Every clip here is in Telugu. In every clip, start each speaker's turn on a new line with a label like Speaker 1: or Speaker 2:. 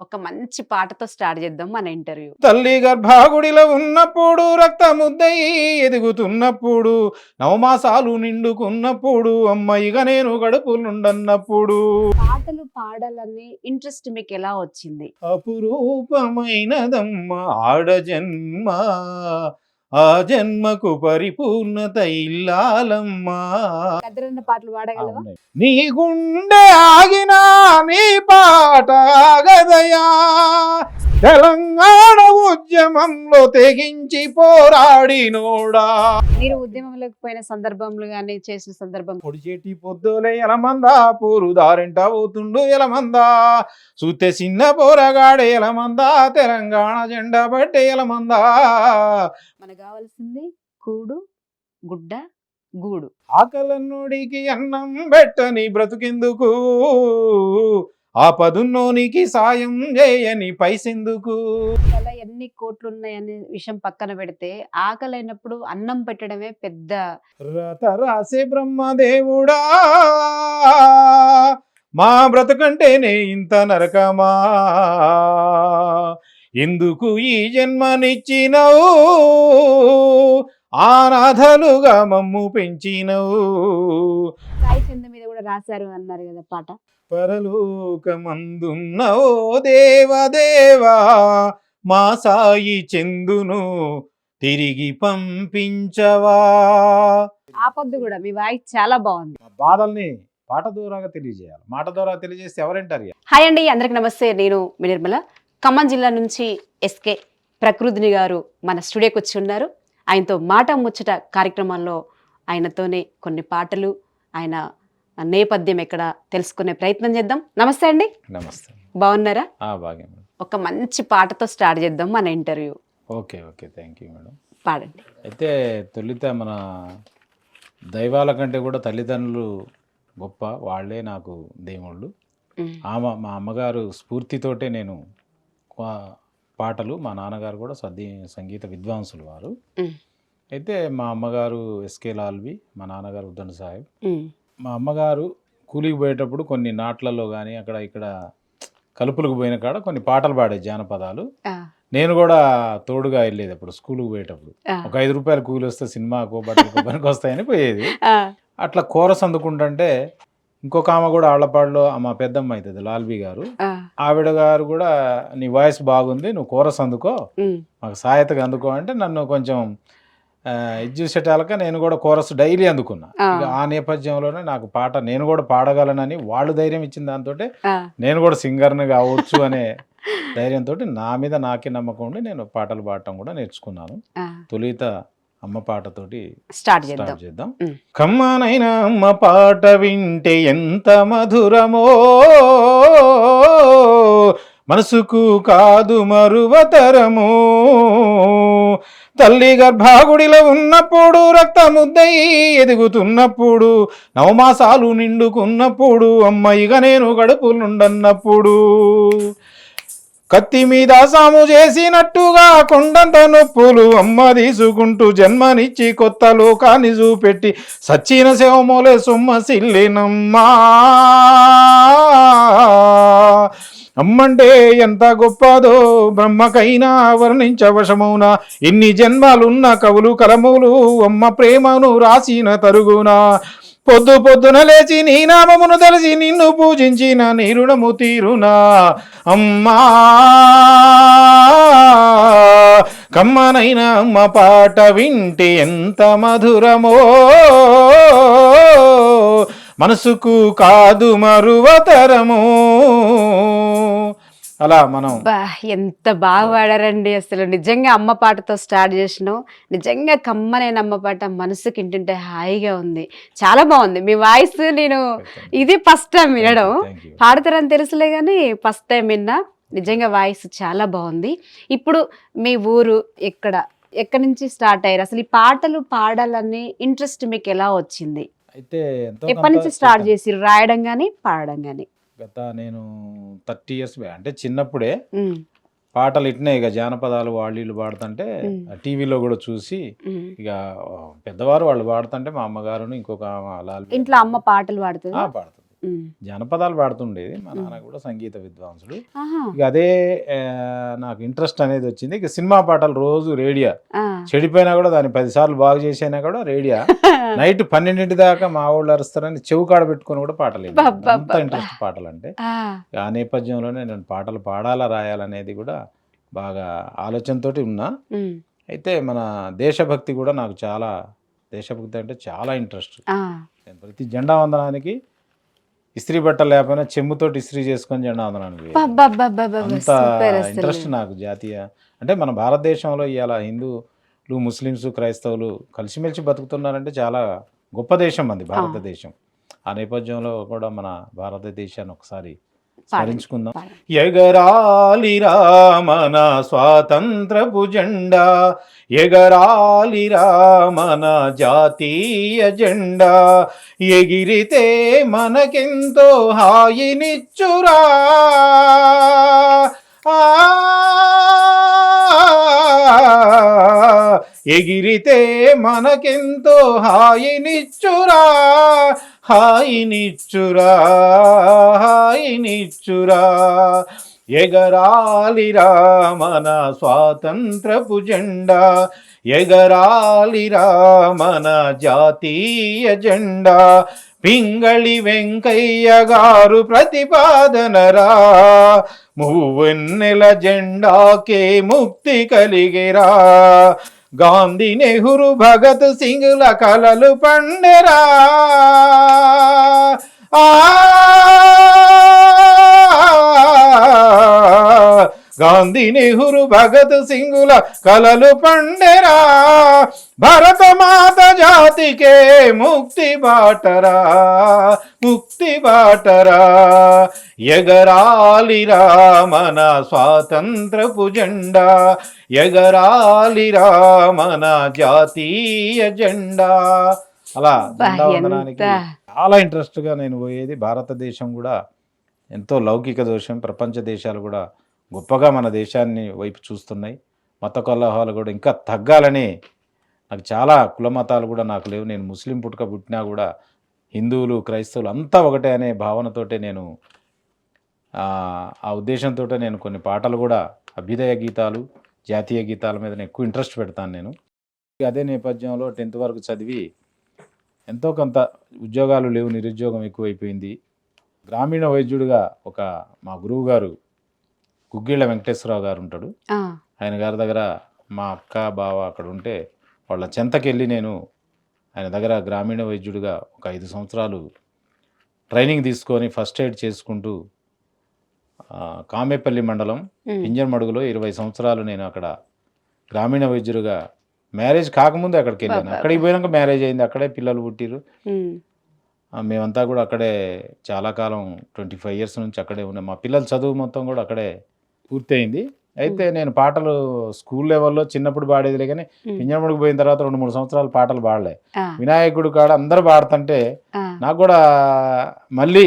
Speaker 1: ఒక మంచి పాటతో స్టార్ట్ చేద్దాం మన ఇంటర్వ్యూ.
Speaker 2: తల్లి గర్భాగుడిలో ఉన్నప్పుడు రక్తముద్దయి ఎదుగుతున్నప్పుడు నవమాసాలు నిండుకున్నప్పుడు అమ్మాయిగా నేను గడుపులుండన్నప్పుడు
Speaker 1: పాటలు పాడాలని ఇంట్రెస్ట్ మీకు ఎలా వచ్చింది?
Speaker 2: అపురూపమైనదమ్మ ఆడ జన్మ ఆ జన్మకు పరిపూర్ణత ఇల్లాలమ్మా.
Speaker 1: కదిరిన పాటలు పాడగలవా?
Speaker 2: ఉన్నాయి. నీ గుండె ఆగినా నీ పాట ఆగదయా, తెలంగాణ ఉద్యమంలో తెగించి పోరాడినోడా.
Speaker 1: మీరు ఉద్యమంలోకి పోయిన సందర్భంలో గానీ చేసిన సందర్భం
Speaker 2: పొడిచేటి పొద్దులే ఎలమందా పూరు దారింట పోతుండు ఎలమందా, చూస్తే చిన్న పోరగాడే ఎలమందా, తెలంగాణ జెండా బట్టే ఎలమందా.
Speaker 1: మనకు కావాల్సింది కూడు, గుడ్డ, గూడు.
Speaker 2: ఆకలన్నోడికి అన్నం పెట్టని బ్రతుకెందుకు, ఆపదున్నోనికి సాయం చేయని పైసెందుకు.
Speaker 1: అలా ఎన్ని కోట్లు ఉన్నాయనే విషయం పక్కన పెడితే ఆకలైనప్పుడు అన్నం పెట్టడమే పెద్ద.
Speaker 2: రత రాసే బ్రహ్మదేవుడా, మా బ్రతుకంటేనే ఇంత నరకమా, ఎందుకు ఈ జన్మనిచ్చినవు, ఆనాథలుగా మమ్ము పెంచినవు.
Speaker 1: సాయి చంద మీద కూడా రాశారు అన్నారు కదా పాట.
Speaker 2: పరలోకమందున్న ఓ దేవదేవా, మా సాయి చందును తిరిగి పంపించవా.
Speaker 1: ఆపద్దు కూడా మీ వాయిస్ చాలా బాగుంది.
Speaker 2: ఆ బాధల్ని పాట ద్వారా తెలియజేయాలి, మాట ద్వారా తెలియజేస్తే ఎవరంటారు?
Speaker 1: హాయ్ అండి, అందరికి నమస్తే. నేను మీ నిర్మల. ఖమ్మం జిల్లా నుంచి ఎస్కే ప్రకృతిని గారు మన స్టూడియోకి వచ్చి ఉన్నారు. ఆయనతో మాట ముచ్చట కార్యక్రమంలో ఆయనతోనే కొన్ని పాటలు, ఆయన నేపథ్యం ఎక్కడ తెలుసుకునే ప్రయత్నం చేద్దాం. నమస్తే అండి.
Speaker 2: నమస్తే.
Speaker 1: బాగున్నారా?
Speaker 2: బాగా.
Speaker 1: ఒక మంచి పాటతో స్టార్ట్ చేద్దాం మన interview.
Speaker 2: Okay okay, thank you madam.
Speaker 1: పాడండి.
Speaker 2: అయితే తొలిత మన దైవాల కంటే కూడా తల్లిదండ్రులు గొప్ప, వాళ్ళే నాకు దేవుళ్ళు. మా అమ్మగారు స్ఫూర్తితోటే నేను పాటలు, మా నాన్నగారు కూడా సంగీత విద్వాంసులు వారు. అయితే మా అమ్మగారు ఎస్కే లాల్వి, మా నాన్నగారు ఉద్దండ సాహెబ్. మా అమ్మగారు కూలికి పోయేటప్పుడు కొన్ని నాట్లలో కానీ అక్కడ ఇక్కడ కలుపులకు పోయిన కాడ కొన్ని పాటలు పాడే జానపదాలు. నేను కూడా తోడుగా వెళ్ళేది అప్పుడు స్కూల్కి పోయేటప్పుడు. ఒక 5 రూపాయలు కూలి వస్తే సినిమాకు బట్టలకు పనికి వస్తాయని పోయేది. అట్లా కోరస్ అందుకుంటుంటే ఇంకొక ఆమె కూడా ఆళ్లపాడులో మా పెద్దమ్మ అవుతుంది లాల్బీ గారు, ఆవిడ గారు కూడా నీ వాయిస్ బాగుంది, నువ్వు కోరస్ అందుకో, మాకు సాయతగా అందుకో అంటే నన్ను కొంచెం ఇది చూసేటాలక నేను కూడా కోరస్ డైలీ అందుకున్నా. ఇక ఆ నేపథ్యంలోనే నాకు పాట నేను కూడా పాడగలనని వాళ్ళు ధైర్యం ఇచ్చిన దాంతో నేను కూడా సింగర్ని కావచ్చు అనే ధైర్యంతో నా మీద నాకే నమ్మకం ఉండి నేను పాటలు పాడటం కూడా నేర్చుకున్నాను. తొలిత అమ్మ పాటతోటి స్టార్ట్ చేద్దాం. కమ్మనైన అమ్మ పాట వింటే ఎంత మధురమో, మనసుకు కాదు మరువతరము, తల్లి గర్భాగుడిలో ఉన్నప్పుడు రక్తముద్దయి ఎదుగుతున్నప్పుడు నవమాసాలు నిండుకున్నప్పుడు అమ్మాయిగా నేను గడుపులుండన్నప్పుడు, కత్తి మీద సాము చేసినట్టుగా కొండంత నొప్పులు అమ్మ తీసుకుంటూ జన్మనిచ్చి కొత్త లోకాన్ని చూపెట్టి సచ్చిన శవమోలే సొమ్మసిల్లినమ్మా. అమ్మంటే ఎంత గొప్పదో బ్రహ్మకైనా వర్ణించవశమౌనా, ఎన్ని జన్మాలున్న కవులు కలములు అమ్మ ప్రేమను రాసిన తరుగునా, పొద్దు పొద్దున లేచి నీ నామమును తెలిసి నిన్ను పూజించిన నీ రుణము తీరునా అమ్మా. కమ్మనైన అమ్మ పాట వింటే ఎంత మధురమో, మనసుకు కాదు మరువతరము. అలా మనం
Speaker 1: ఎంత బాగా పాడారండి. అసలు నిజంగా అమ్మ పాటతో స్టార్ట్ చేసినావు. నిజంగా కమ్మనైన అమ్మ పాట మనసుకి ఇంటుంటే హాయిగా ఉంది. చాలా బాగుంది మీ వాయిస్. నేను ఇది ఫస్ట్ టైం వినడం, పాడతారని తెలుసులే కానీ ఫస్ట్ టైం విన్నా. నిజంగా వాయిస్ చాలా బాగుంది. ఇప్పుడు మీ ఊరు ఎక్కడి నుంచి స్టార్ట్ అయ్యారు? అసలు ఈ పాటలు పాడాలని ఇంట్రెస్ట్ మీకు ఎలా వచ్చింది?
Speaker 2: అయితే
Speaker 1: ఎప్పటి నుంచి స్టార్ట్ చేసిరు రాయడం కానీ పాడడం కానీ?
Speaker 2: నేను 30 years అంటే చిన్నప్పుడే పాటలు ఇట్నే ఇక జానపదాలు వాళ్ళు పాడుతుంటే టీవీలో కూడా చూసి ఇక పెద్దవారు వాళ్ళు పాడుతుంటే మా అమ్మగారును ఇంకొక
Speaker 1: ఇంట్లో అమ్మ పాటలు పాడుతుంది.
Speaker 2: పాడుతుంది. జానపదాలు పాడుతుండేది. మా నాన్న కూడా సంగీత విద్వాంసుడు.
Speaker 1: ఆహా.
Speaker 2: ఇక అదే నాకు ఇంట్రెస్ట్ అనేది వచ్చింది. ఇక సినిమా పాటలు రోజు రేడియో
Speaker 1: ఆ.
Speaker 2: చెడిపోయినా కూడా దాన్ని 10 సార్లు బాగు చేసైనా కూడా రేడియో నైట్ 12 దాకా మా ఊళ్ళో అరుస్తారని చెవు కాడ పెట్టుకొని కూడా పాటలు అంత ఇంట్రెస్ట్ పాటలు అంటే.
Speaker 1: ఆ.
Speaker 2: ఆ నేపథ్యంలోనే నేను పాటలు పాడాలా రాయాలనేది కూడా బాగా ఆలోచనతోటి ఉన్నా. అయితే మన దేశభక్తి కూడా నాకు చాలా, దేశభక్తి అంటే చాలా ఇంట్రెస్ట్. నేను ప్రతి జెండా వందనానికి ఇస్త్రీ బట్టలు లేకపోయినా చెమ్ముతోటి ఇస్త్రీ చేసుకొని జెండా వందనానికి అంత ఇంట్రెస్ట్ నాకు. జాతీయ అంటే మన భారతదేశంలో ఇవాళ హిందువులు, ముస్లిమ్స్, క్రైస్తవులు కలిసిమెలిసి బతుకుతున్నారంటే చాలా గొప్ప దేశం మంది భారతదేశం. ఆ నేపథ్యంలో కూడా మన భారతదేశాన్ని ఒకసారి స్మరించుకుందాం. ఎగరాలిరా మన స్వాతంత్రపు జెండా, ఎగరాలిరా మన జాతీయ జెండా, ఎగిరితే మనకెంతో హాయినిచ్చురా, ఎగిరితే మనకెంతో హాయినిచ్చురా, హాయినిచ్చురా, హాయినిచ్చురా, ఎగరాలిరా మన స్వాతంత్రపు జెండా, ఎగరాలిరా మన జాతీయ జెండా, పింగళి వెంకయ్య గారు ప్రతిపాదనరా, మూవెన్నెల జెండాకే ముక్తి కలిగిరా, గాంధీ, నెహ్రూ, భగత్ సింగ్ల కలలు పండెరా, గాంధీ, నెహ్రూ, భగత్ సింగుల కలలు పండెరా, భరతమాత జాతికే ముక్తి బాటరా, ముక్తి బాటరా, ఎగరాలిరా మన స్వాతంత్రపు జెండా, ఎగరాలిరా మన జాతీయ జెండా. అలా జెండా వందనానికి చాలా ఇంట్రెస్ట్గా నేను పోయేది. భారతదేశం కూడా ఎంతో లౌకిక దోషం, ప్రపంచ దేశాలు కూడా గొప్పగా మన దేశాన్ని వైపు చూస్తున్నాయి. మత కలహాలు కూడా ఇంకా తగ్గాలని, నాకు చాలా కుల మతాలు కూడా నాకు లేవు, నేను ముస్లిం పుట్టినా కూడా హిందువులు, క్రైస్తవులు అంతా ఒకటే అనే భావనతోటే నేను, ఆ ఉద్దేశంతో నేను కొన్ని పాటలు కూడా అభ్యుదయ గీతాలు, జాతీయ గీతాల మీద ఎక్కువ ఇంట్రెస్ట్ పెడతాను నేను. అదే నేపథ్యంలో 10th వరకు చదివి ఎంతో కొంత ఉద్యోగాలు లేవు, నిరుద్యోగం ఎక్కువైపోయింది. గ్రామీణ వైద్యుడిగా ఒక మా గురువు గారు గుగ్గిళ్ళ వెంకటేశ్వరరావు గారు ఉంటాడు, ఆయన గారి దగ్గర మా అక్క, బావ అక్కడ ఉంటే వాళ్ళ చెంతకి వెళ్ళి నేను ఆయన దగ్గర గ్రామీణ వైద్యుడిగా ఒక 5 సంవత్సరాలు ట్రైనింగ్ తీసుకొని ఫస్ట్ ఎయిడ్ చేసుకుంటూ కామేపల్లి మండలం పింజన్మడుగులో 20 సంవత్సరాలు నేను అక్కడ గ్రామీణ వైద్యుడిగా, మ్యారేజ్ కాకముందు అక్కడికి వెళ్ళాను. అక్కడికి పోయినాక మ్యారేజ్ అయింది, అక్కడే పిల్లలు పుట్టిరు. మేమంతా కూడా అక్కడే చాలా కాలం 25 years నుంచి అక్కడే ఉన్నాం. మా పిల్లల చదువు మొత్తం కూడా అక్కడే పూర్తయింది. అయితే నేను పాటలు స్కూల్ లెవెల్లో చిన్నప్పుడు పాడేదిలే, కానీ పింజన్మడుగు పోయిన తర్వాత 2-3 సంవత్సరాలు పాటలు పాడలే. వినాయకుడు కాడ అందరు పాడుతుంటే నాకు కూడా మళ్ళీ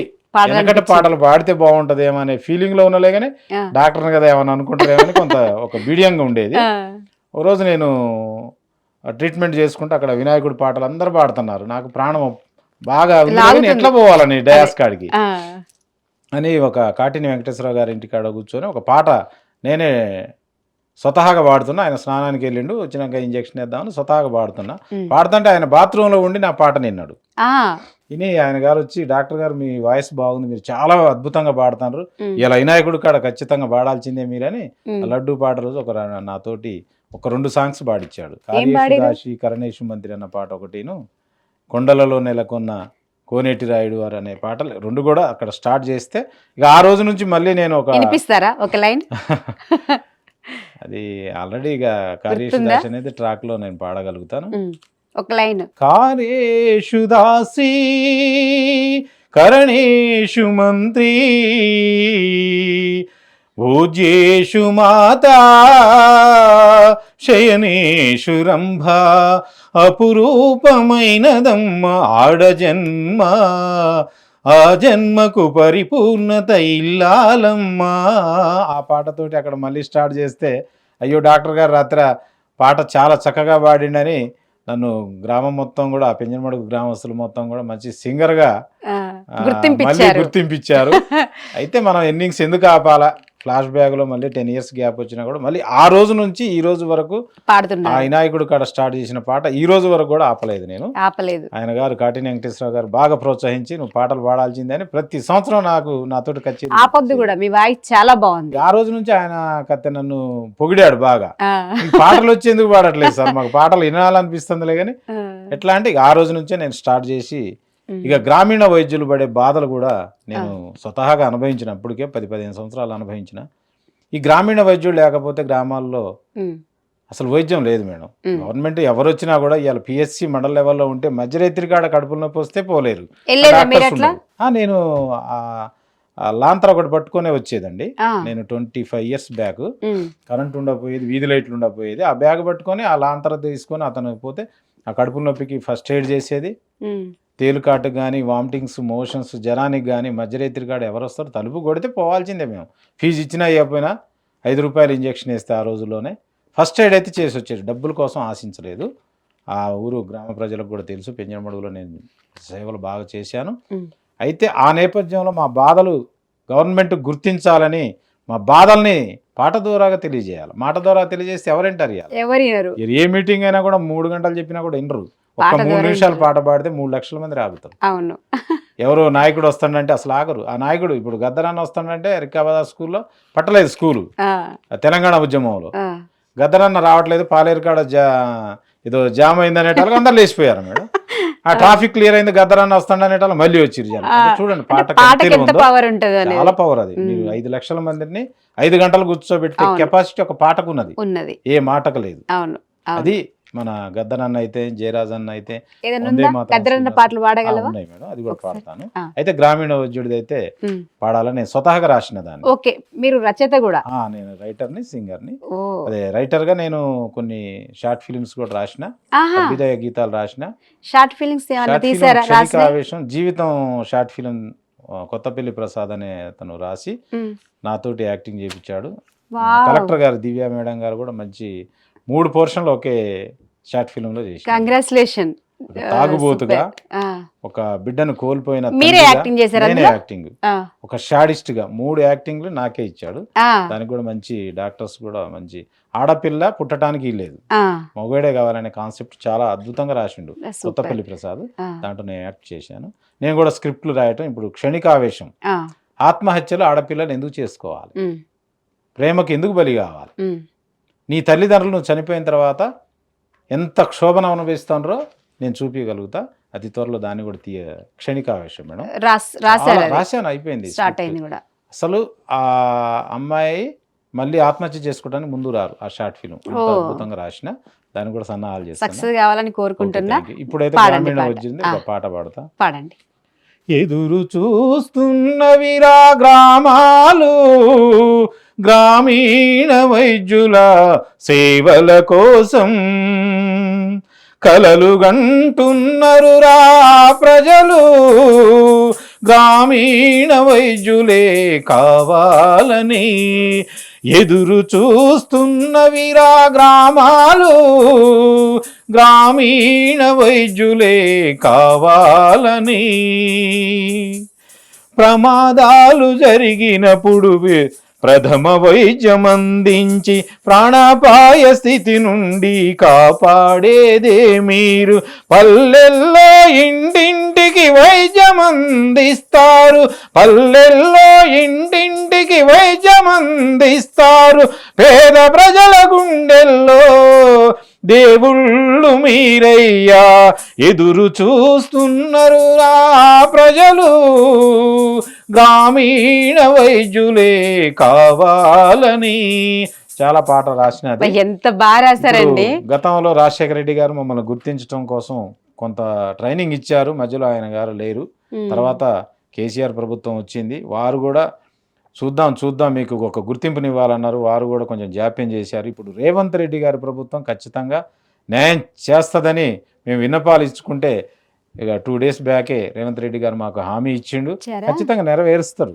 Speaker 2: వెనకటి పాటలు పాడితే బాగుంటదేమో అనే ఫీలింగ్లో ఉన్నలే, కానీ డాక్టర్ని కదా ఏమని అనుకుంటారేమని కొంత ఒక బీడియంగా ఉండేది. ఓ రోజు నేను ట్రీట్మెంట్ చేసుకుంటే అక్కడ వినాయకుడి పాటలు అందరు పాడుతున్నారు, నాకు ప్రాణం బాగా ఎట్లా పోవాలని డయాస్ కాడికి అని ఒక కాటిని వెంకటేశ్వరరావు గారి ఇంటికాడ కూర్చొని ఒక పాట నేనే స్వతహాగా పాడుతున్నా. ఆయన స్నానానికి వెళ్ళిండు, వచ్చినాక ఇంజక్షన్ వేద్దామని స్వతహాగా పాడుతుంటే ఆయన బాత్రూంలో ఉండి నా పాట నిన్నాడు. ఇని ఆయన గారు వచ్చి, డాక్టర్ గారు మీ వాయిస్ బాగుంది, మీరు చాలా అద్భుతంగా పాడుతున్నారు, ఇలా వినాయకుడి కాడ ఖచ్చితంగా పాడాల్సిందే మీరని లడ్డు పాట రోజు ఒక నాతోటి ఒక 2 songs పాడిచ్చాడు. కార్యేషు కరణేషు మంత్రి అన్న పాట ఒకటిను, కొండలలో నెలకొన్న కోనేటి రాయుడు వారు అనే పాటలు 2 కూడా అక్కడ స్టార్ట్ చేస్తే ఇక ఆ రోజు నుంచి మళ్ళీ నేను
Speaker 1: ఒక లైన్
Speaker 2: అది ఆల్రెడీ ఇక కార్యేషుదాసి అనేది ట్రాక్ లో నేను పాడగలుగుతాను.
Speaker 1: ఒక లైన్.
Speaker 2: కార్యేషుదాసి కరణేషు మంత్రి పూజ్యేషు మాతా శయనేషు రంభ అపురూపమైనదమ్మ ఆడజన్మ, ఆ జన్మకు పరిపూర్ణత ఇల్లాలమ్మా. ఆ పాటతోటి అక్కడ మళ్ళీ స్టార్ట్ చేస్తే, అయ్యో డాక్టర్ గారు రాత్ర పాట చాలా చక్కగా పాడిండని నన్ను గ్రామం మొత్తం కూడా ఆ పెంజనమడుగు గ్రామస్తులు మొత్తం కూడా మంచి సింగర్గా మళ్ళీ
Speaker 1: గుర్తింపించారు.
Speaker 2: గుర్తింపించారు. అయితే మనం ఇన్నింగ్స్ ఎందుకు ఆపాలా, ఫ్లాష్ బ్యాక్లో మళ్ళీ 10 years గ్యాప్ వచ్చినా కూడా మళ్ళీ ఆ రోజు నుంచి ఈ రోజు వరకు ఆ
Speaker 1: పాడుతున్నారు,
Speaker 2: వినాయకుడు కాడ స్టార్ట్ చేసిన పాట ఈ రోజు వరకు కూడా ఆపలేదు నేను.
Speaker 1: ఆపలేదు.
Speaker 2: ఆయన గారు కాటిని వెంకటేశ్వరరావు గారు బాగా ప్రోత్సహించి నువ్వు పాటలు పాడాల్సిందే అని ప్రతి సంవత్సరం నాతోటి కచేరీ
Speaker 1: ఆపొద్దు కూడా, మీ వాయిస్ చాలా బాగుంది.
Speaker 2: ఆ రోజు నుంచి ఆయన కత్తి నన్ను పొగిడాడు బాగా.
Speaker 1: ఆ,
Speaker 2: "మీకు పాటలు వచ్చి ఎందుకు పాడట్లేదు సార్, మాకు పాటలు వినాలనిపిస్తుందిలే కానీ ఎట్లా అంటే ఇక ఆ రోజు నుంచే నేను స్టార్ట్ చేసి ఇక గ్రామీణ వైద్యులు పడే బాధలు కూడా నేను స్వతహాగా అనుభవించిన, అప్పటికే 10-15 సంవత్సరాలు అనుభవించిన. ఈ గ్రామీణ వైద్యులు లేకపోతే గ్రామాల్లో అసలు వైద్యం లేదు మేడం. గవర్నమెంట్ ఎవరు వచ్చినా కూడా ఇవాళ పిఎస్సి మండల లెవెల్లో ఉంటే మధ్యరేత్రి కాడ కడుపుల నొప్పి వస్తే పోలేరు. నేను లాంతర్ ఒకటి పట్టుకునే వచ్చేదండి. నేను 25 years బ్యాక్ కరెంట్ ఉండకపోయేది, వీధి లైట్లు ఉండకపోయేది. ఆ బ్యాగ్ పట్టుకొని ఆ లాంతర్ తీసుకొని అతను పోతే ఆ కడుపుల నొప్పికి ఫస్ట్ ఎయిడ్ చేసేది. తేలుకాటుకు కానీ, వామిటింగ్స్, మోషన్స్, జ్వరానికి కానీ మధ్యరేత్రి కాడ ఎవరు వస్తారు, తలుపు కొడితే పోవాల్సిందే. మేము ఫీజు ఇచ్చినా ఇవ్వకపోయినా ₹5 ఇంజెక్షన్ వేస్తే ఆ రోజుల్లోనే ఫస్ట్ ఎయిడ్ అయితే చేసి వచ్చేది. డబ్బుల కోసం ఆశించలేదు. ఆ ఊరు గ్రామ ప్రజలకు కూడా తెలుసు, పెంజనమడుగులో నేను సేవలు బాగా చేశాను. అయితే ఆ నేపథ్యంలో మా బాధలు గవర్నమెంట్ గుర్తించాలని, మా బాధల్ని పాట ద్వారాగా తెలియజేయాలి. మాట ద్వారా తెలియజేస్తే ఎవరింటారు?
Speaker 1: ఎవరు
Speaker 2: ఏ మీటింగ్ అయినా కూడా 3 గంటలు చెప్పినా కూడా వినరు. ఒక్క 3 నిమిషాలు పాట పాడితే 3 లక్షల మంది రాగుతారు.
Speaker 1: అవును.
Speaker 2: ఎవరో నాయకుడు వస్తాడంటే అసలు ఆగరు. ఆ నాయకుడు ఇప్పుడు గద్దరాన్న వస్తాడంటే రికాబాద్ స్కూల్లో పట్టలేదు స్కూలు తెలంగాణ ఉద్యమంలో. గద్దరన్న రావట్లేదు, పాలేరుకాడ ఏదో జామ్ అయింది అనేటాలకు అందరు లేచిపోయారు మేడం. ఆ ట్రాఫిక్ క్లియర్ అయింది, గద్దరన్న వస్తాడు అనేటాలు మళ్ళీ వచ్చిరు జనం. చూడండి పాట చాలా పవర్. అది మీరు 5 లక్షల మందిని 5 గంటలు కూర్చోబెట్టే కెపాసిటీ ఒక పాటకు ఉన్నది, ఏ మాటకు లేదు. అది మన గద్దరన్న అయితే, జయరాజ్ అన్న అయితే
Speaker 1: పాటలు పాడగలవా?
Speaker 2: ఉన్నాయి మేడం, అది కూడా పాడతాను. అయితే గ్రామీణ వైద్యుడిది అయితే పాడాలని నేను స్వతహాగా రాసిన దాన్ని.
Speaker 1: ఓకే, మీరు రచయిత కూడా?
Speaker 2: నేను రైటర్ని, సింగర్ని. అదే రైటర్ గా నేను కొన్ని షార్ట్ ఫిలిమ్స్ కూడా రాసిన, అభ్యుదయ గీతాలు రాసిన.
Speaker 1: షార్ట్ ఫిలిమ్స్
Speaker 2: ఆవేశం జీవితం షార్ట్ ఫిలిం కొత్తపల్లి ప్రసాద్ అనే అతను రాసి నాతోటి యాక్టింగ్ చేయించాడు. కలెక్టర్ గారు దివ్య మేడం గారు కూడా మంచి 3 పోర్షన్లు ఒకే షార్ట్ ఫిల్మ్ లో చేసి,
Speaker 1: కంగ్రాచులేషన్.
Speaker 2: తాగుబోతుగా, ఒక బిడ్డను కోల్పోయిన యాక్టింగ్, ఒక షాడిస్ట్ గా 3 యాక్టింగ్లు నాకే ఇచ్చాడు. దానికి కూడా మంచి డాక్టర్స్ కూడా మంచి, ఆడపిల్ల పుట్టడానికి లేదు, మగవాడే కావాలనే కాన్సెప్ట్ చాలా అద్భుతంగా రాసిండు కొత్తపల్లి ప్రసాద్. దాంట్లో నేను యాక్ట్ చేశాను. నేను కూడా స్క్రిప్ట్లు రాయటం. ఇప్పుడు క్షణికావేశం, ఆత్మహత్యలు ఆడపిల్లలు ఎందుకు చేసుకోవాలి, ప్రేమకు ఎందుకు బలి కావాలి, నీ తల్లిదండ్రులు నువ్వు చనిపోయిన తర్వాత ఎంత క్షోభన అనుభవిస్తానో నేను చూపించగలుగుతా. అతి త్వరలో దాన్ని కూడా క్షణికావేశం మేడం రాశాను, అయిపోయింది. అసలు ఆ అమ్మాయి మళ్ళీ ఆత్మహత్య చేసుకోవడానికి ముందు రారు. ఆ షార్ట్ ఫిల్మ్ అద్భుతంగా రాసిన, దాన్ని కూడా సన్నాహాలు చేస్తాను. ఇప్పుడైతే గ్రామీణ వచ్చింది, పాట పాడండి. ఎదురు చూస్తున్నవిరా గ్రామాలు, గ్రామీణ వైద్యుల సేవల కోసం కలలు గంటున్నారు రా ప్రజలు, గ్రామీణ వైద్యులే కావాలని ఎదురు చూస్తున్నవిరా గ్రామాలు, గ్రామీణ వైద్యులే కావాలని. ప్రమాదాలు జరిగినప్పుడు ప్రథమ వైద్యం అందించి ప్రాణాపాయ స్థితి నుండి కాపాడేదే మీరు. పల్లెల్లో ఇంటింటికి వైద్యం అందిస్తారు, పల్లెల్లో ఇంటింటికి వైద్యం అందిస్తారు. పేద ప్రజల గుండెల్లో దేవుళ్ళు మీరయ్యా, ఎదురు చూస్తున్నారు రా ప్రజలు, గ్రామీణ వైద్యులే కావాలని. చాలా పాట రాసినది.
Speaker 1: ఎంత బాగా రాశారండి.
Speaker 2: గతంలో రాజశేఖర రెడ్డి గారు మమ్మల్ని గుర్తించడం కోసం కొంత ట్రైనింగ్ ఇచ్చారు, మధ్యలో ఆయన గారు లేరు. తర్వాత కేసీఆర్ ప్రభుత్వం వచ్చింది, వారు కూడా చూద్దాం మీకు ఒక గుర్తింపునివ్వాలన్నారు. వారు కూడా కొంచెం జాప్యం చేశారు. ఇప్పుడు రేవంత్ రెడ్డి గారి ప్రభుత్వం ఖచ్చితంగా న్యాయం చేస్తుందని మేము విన్నపాలు ఇచ్చుకుంటే, ఇక 2 days బ్యాకే రేవంత్ రెడ్డి గారు మాకు హామీ ఇచ్చిండు, ఖచ్చితంగా నెరవేరుస్తారు.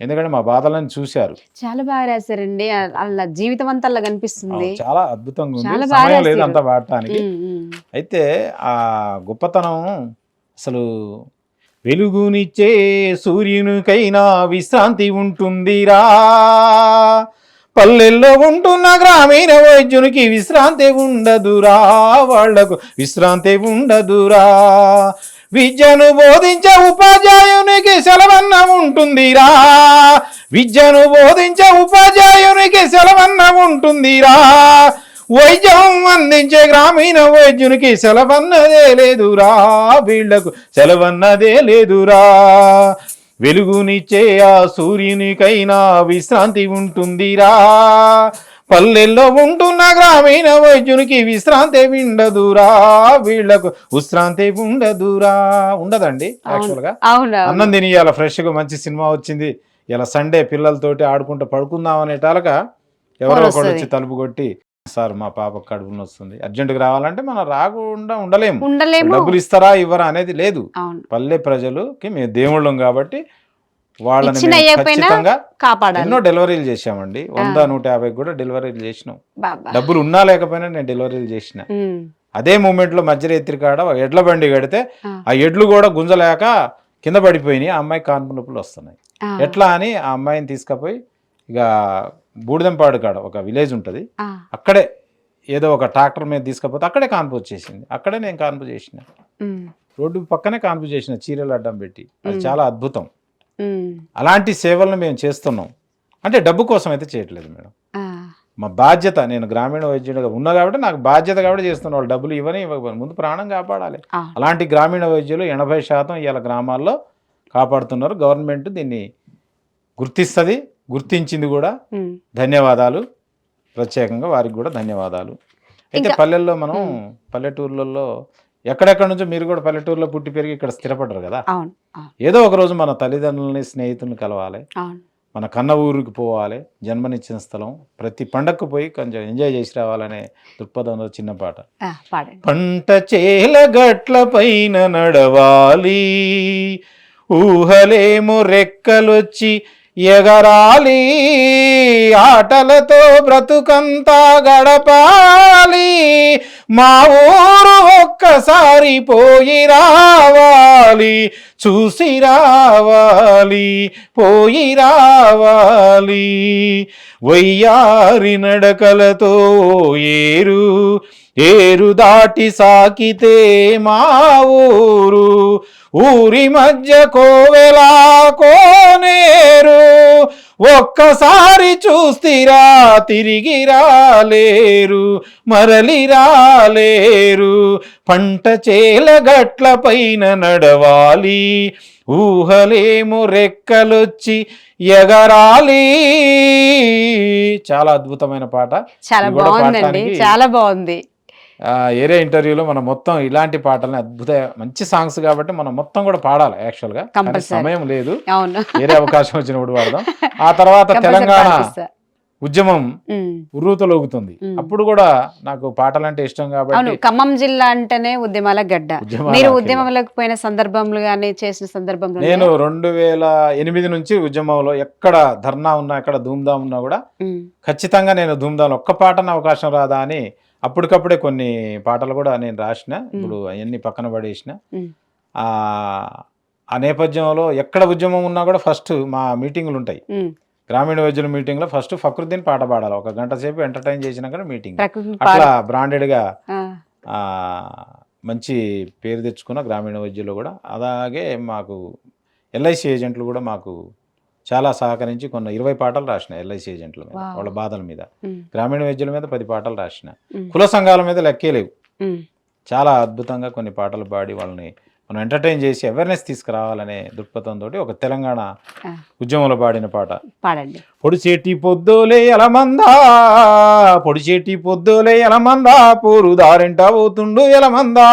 Speaker 2: ఎందుకంటే మా బాధలను చూశారు.
Speaker 1: చాలా బాగా రాశారండి. అలా జీవితం అంతా అలా కనిపిస్తుంది.
Speaker 2: చాలా అద్భుతంగా ఉంది.
Speaker 1: చాలా బాగా
Speaker 2: సమయం లేదు
Speaker 1: రాశారు.
Speaker 2: అంతా పాడటానికి. అయితే ఆ గొప్పతనం అసలు వెలుగునిచ్చే సూర్యునికైనా విశ్రాంతి ఉంటుందిరా, పల్లెల్లో ఉంటున్న గ్రామీణ వైద్యునికి విశ్రాంతి ఉండదురా, వాళ్లకు విశ్రాంతి ఉండదురా, విద్యను బోధించే ఉపాధ్యాయునికి సెలవన్న ఉంటుందిరా, విద్యను బోధించే ఉపాధ్యాయునికి సెలవన్న ఉంటుందిరా, వైద్యం అందించే గ్రామీణ వైద్యునికి సెలవన్నదే లేదురా, వీళ్లకు సెలవన్నదే లేదురా, వెలుగునిచ్చే ఆ సూర్యునికైనా విశ్రాంతి ఉంటుందిరా, పల్లెల్లో ఉంటున్న గ్రామీణ వైద్యునికి విశ్రాంతి ఉండదురా, వీళ్లకు విశ్రాంతి ఉండదురా. ఉండదండి యాక్చువల్గా. అన్నం తినియాల, ఫ్రెష్గా మంచి సినిమా వచ్చింది, ఇలా సండే పిల్లలతోటి ఆడుకుంటూ పడుకుందాం అనేటాలక ఎవరో ఒకడు వచ్చి తలుపు కొట్టి, సార్ మా పాప కడుపున వస్తుంది, అర్జెంటుగా రావాలంటే మనం రాకుండా ఉండలేము. డబ్బులు ఇస్తారా ఇవ్వరా అనేది లేదు. పల్లె ప్రజలకి మేము దేవుళ్ళం కాబట్టి వాళ్ళని ఖచ్చితంగా ఎన్నో డెలివరీలు చేసామండి. 100-150 కూడా డెలివరీలు చేసినాం. డబ్బులు ఉన్నా లేకపోయినా నేను డెలివరీలు చేసిన. అదే మూమెంట్ లో మధ్యరేత్రి కాడ ఎడ్ల బండి కడితే ఆ ఎడ్లు కూడా గుంజలేక కింద పడిపోయినాయి. ఆ అమ్మాయి కాన్పు నొప్పులు వస్తున్నాయి. ఎట్లా అని ఆ అమ్మాయిని తీసుకుపోయి ఇక బూడిదంపాడు కాడ ఒక విలేజ్ ఉంటుంది, అక్కడే ఏదో ఒక ట్రాక్టర్ మీద తీసుకపోతే అక్కడే కాన్పు వచ్చేసింది. అక్కడే నేను కాన్పు చేసిన, రోడ్డు పక్కనే కాన్పు చేసిన, చీరలు అడ్డం పెట్టి. అది చాలా అద్భుతం. అలాంటి సేవలను మేము చేస్తున్నాం. అంటే డబ్బు కోసం అయితే చేయట్లేదు మేడం. మా బాధ్యత, నేను గ్రామీణ వైద్యుడిగా ఉన్నా కాబట్టి నాకు బాధ్యత కాబట్టి చేస్తున్నాను. వాళ్ళు డబ్బులు ఇవ్వకపోయినా ముందు ప్రాణం కాపాడాలి. అలాంటి గ్రామీణ వైద్యులు 80% ఇవాళ గ్రామాల్లో కాపాడుతున్నారు. గవర్నమెంట్ దీన్ని గుర్తిస్తుంది, గుర్తించింది కూడా. ధన్యవాదాలు, ప్రత్యేకంగా వారికి కూడా ధన్యవాదాలు. అయితే పల్లెల్లో మనం పల్లెటూర్లలో ఎక్కడెక్కడి నుంచో, మీరు కూడా పల్లెటూరులో పుట్టి పెరిగి ఇక్కడ స్థిరపడ్డారు కదా, ఏదో ఒక రోజు మన తల్లిదండ్రులని స్నేహితులను కలవాలి, మన కన్న ఊరికి పోవాలి, జన్మనిచ్చిన స్థలం, ప్రతి పండగకు పోయి కొంచెం ఎంజాయ్ చేసి రావాలనే దృక్పథంలో చిన్న పాట. పంట చేల గట్ల పైన నడవాలి, ఊహలేమో రెక్కలొచ్చి ఎగరాలి, ఆటలతో బ్రతుకంతా గడపాలి, మా ఊరు ఒక్కసారి పోయి రావాలి, చూసి రావాలి, పోయి రావాలి, వయ్యారి నడకలతో ఏరు ఏరు దాటి సాకితే మా ఊరు, ఊరి మధ్య కోవెలా కోనేరు, ఒక్కసారి చూస్తిరా తిరిగి రాలేరు, మరలి రాలేరు, పంట చేల గట్ల పైన నడవాలి, ఊహలేమో రెక్కలొచ్చి ఎగరాలి. చాలా అద్భుతమైన పాట.
Speaker 1: చాలా బాగుందండి, చాలా బాగుంది.
Speaker 2: ఏరే ఇంటర్వ్యూలో మనం మొత్తం ఇలాంటి పాటలని అద్భుత మంచి సాంగ్స్ కాబట్టి మనం మొత్తం కూడా పాడాలి. యాక్చువల్గా సమయం లేదు, వేరే అవకాశం వచ్చినప్పుడు పాడదాం. ఆ తర్వాత తెలంగాణ ఉద్యమం ఉర్రూతలోగుతుంది. అప్పుడు కూడా నాకు పాటలంటే ఇష్టం కాబట్టి.
Speaker 1: ఖమ్మం జిల్లా అంటేనే ఉద్యమాల గడ్డ. మీరు ఉద్యమంలోకి పోయిన సందర్భంలో కానీ చేసిన సందర్భంలో?
Speaker 2: నేను 2008 నుంచి ఉద్యమంలో ఎక్కడ ధర్నా ఉన్నా, ఎక్కడ ధూమ్ధాం ఉన్నా కూడా ఖచ్చితంగా నేను ధూమ్ధాం ఒక్క పాటన అవకాశం రాదా అని అప్పటికప్పుడే కొన్ని పాటలు కూడా నేను రాసిన. ఇప్పుడు అవన్నీ పక్కన పడేసిన. ఆ నేపథ్యంలో ఎక్కడ ఉద్యమం ఉన్నా కూడా ఫస్ట్ మా మీటింగులు ఉంటాయి, గ్రామీణ వైద్యుల మీటింగ్ లో ఫస్ట్ ఫక్రుద్దీన్ పాట పాడాలి. 1 గంట సేపు ఎంటర్టైన్ చేసినాక మీటింగ్. అట్లా బ్రాండెడ్ గా మంచి పేరు తెచ్చుకున్న గ్రామీణ వైద్యులు కూడా. అలాగే మాకు ఎల్ఐసి ఏజెంట్లు కూడా మాకు చాలా సహకరించి కొన్ని 20 పాటలు రాసిన ఎల్ఐసి ఏజెంట్ల మీద, వాళ్ళ బాధల మీద. గ్రామీణ వైద్యుల మీద 10 పాటలు రాసిన. కుల సంఘాల మీద లెక్కే లేవు. చాలా అద్భుతంగా కొన్ని పాటలు పాడి వాళ్ళని మనం ఎంటర్టైన్ చేసి అవేర్నెస్ తీసుకురావాలనే దృక్పథంతో ఒక తెలంగాణ ఉద్యమంలో పాడిన పాట.
Speaker 1: పాడండి.
Speaker 2: పొడిచేటి పొద్దులే ఎలమందా, పొడిచేటి పొద్దులే ఎలమందా, పోరు దారింట పోతుండు ఎలమందా,